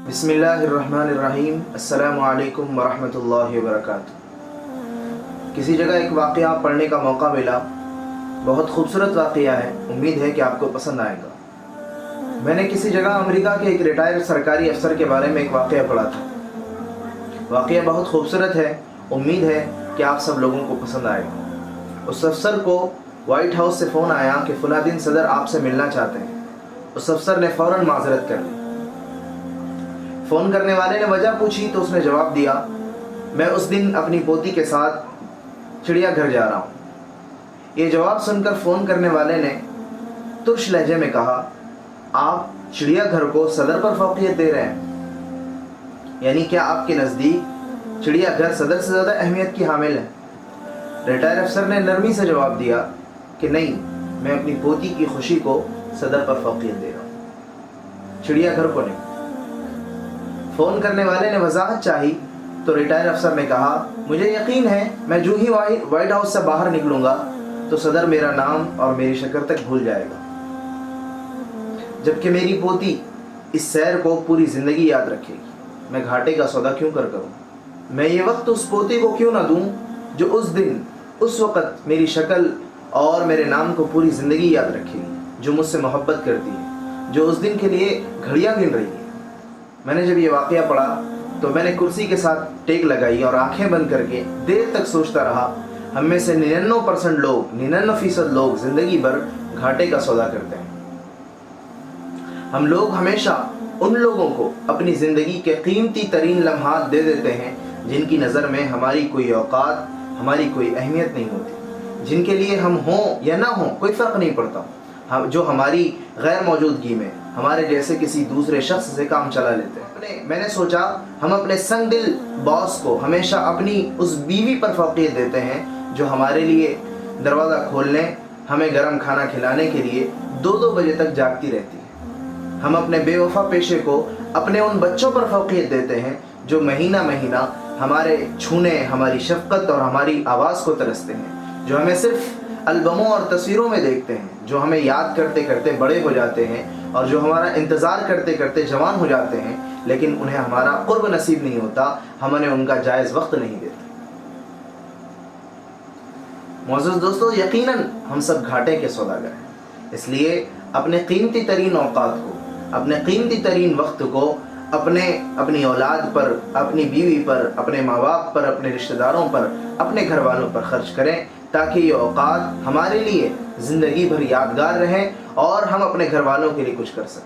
बिस्मिल्लाहिर्रहमानिर्रहीम। अस्सलामु अलैकुम वरहमतुल्लाहि वबरकातुहू। किसी जगह एक वाक़या पढ़ने का मौका मिला, बहुत खूबसूरत वाक़या है, उम्मीद है कि आपको पसंद आएगा। मैंने किसी जगह अमेरिका के एक रिटायर्ड सरकारी अफसर के बारे में एक वाक़या पढ़ा था। वाक़या बहुत खूबसूरत है, उम्मीद है कि आप सब लोगों को पसंद आएगा। उस अफसर को वाइट हाउस से फ़ोन आया कि फ़लाँ दिन सदर आपसे मिलना चाहते हैं। उस अफसर ने फ़ौरन माज़रत कर ली। फ़ोन करने वाले ने वजह पूछी तो उसने जवाब दिया, मैं उस दिन अपनी पोती के साथ चिड़ियाघर जा रहा हूँ। ये जवाब सुनकर फ़ोन करने वाले ने तुर्श लहजे में कहा, आप चिड़ियाघर को सदर पर फ़ौक़ियत दे रहे हैं, यानी क्या आपके नज़दीक चिड़ियाघर सदर से ज़्यादा अहमियत की हामिल है? रिटायर अफसर ने नरमी से जवाब दिया कि नहीं, मैं अपनी पोती की खुशी को सदर पर फ़ौक़ियत दे रहा हूँ, चिड़ियाघर को नहीं। फ़ोन करने वाले ने वजाहत चाही तो रिटायर अफसर ने कहा, मुझे यकीन है मैं जो ही वाइट हाउस से बाहर निकलूँगा तो सदर मेरा नाम और मेरी शक्ल तक भूल जाएगा, जबकि मेरी पोती इस सैर को पूरी ज़िंदगी याद रखेगी। मैं घाटे का सौदा क्यों कर करूँ? मैं ये वक्त उस पोती को क्यों ना दूँ जो उस दिन उस वक़्त मेरी शक्ल और मेरे नाम को पूरी ज़िंदगी याद रखेगी, जो मुझसे मोहब्बत करती है, जो उस दिन के लिए घड़ियाँ गिन रही है। मैंने जब ये वाक़या पढ़ा तो मैंने कुर्सी के साथ टेक लगाई और आंखें बंद करके देर तक सोचता रहा। हम में से 99% लोग ज़िंदगी भर घाटे का सौदा करते हैं। हम लोग हमेशा उन लोगों को अपनी ज़िंदगी के कीमती तरीन लम्हात दे देते हैं जिनकी नज़र में हमारी कोई औकात, हमारी कोई अहमियत नहीं होती, जिनके लिए हम हों या ना हों कोई फ़र्क नहीं पड़ता, जो हमारी गैर मौजूदगी में हमारे जैसे किसी दूसरे शख्स से काम चला लेते हैं। मैंने सोचा हम अपने संग दिल बॉस को हमेशा अपनी उस बीवी पर फ़ौक़ियत देते हैं जो हमारे लिए दरवाज़ा खोलने, हमें गर्म खाना खिलाने के लिए 2-2 बजे तक जागती रहती है। हम अपने बेवफा पेशे को अपने उन बच्चों पर फ़ौक़ियत देते हैं जो महीना महीना हमारे छूने, हमारी शफ़क़त और हमारी आवाज़ को तरसते हैं, जो हमें सिर्फ़ एल्बमों और तस्वीरों में देखते हैं, जो हमें याद करते करते बड़े हो जाते हैं और जो हमारा इंतज़ार करते करते जवान हो जाते हैं, लेकिन उन्हें हमारा क़ुर्ब नसीब नहीं होता, हम उन्हें उनका जायज़ वक्त नहीं देते। मोअज़्ज़ज़ दोस्तों, यकीनन हम सब घाटे के सौदागर हैं, इसलिए अपने कीमती तरीन औक़ात को, अपने कीमती तरीन वक्त को अपनी औलाद पर, अपनी बीवी पर, अपने माँ बाप पर, अपने रिश्तेदारों पर, अपने घर वालों पर ख़र्च करें, ताकि ये औक़ात हमारे लिए ज़िंदगी भर यादगार रहें और हम अपने घर वालों के लिए कुछ कर सकें।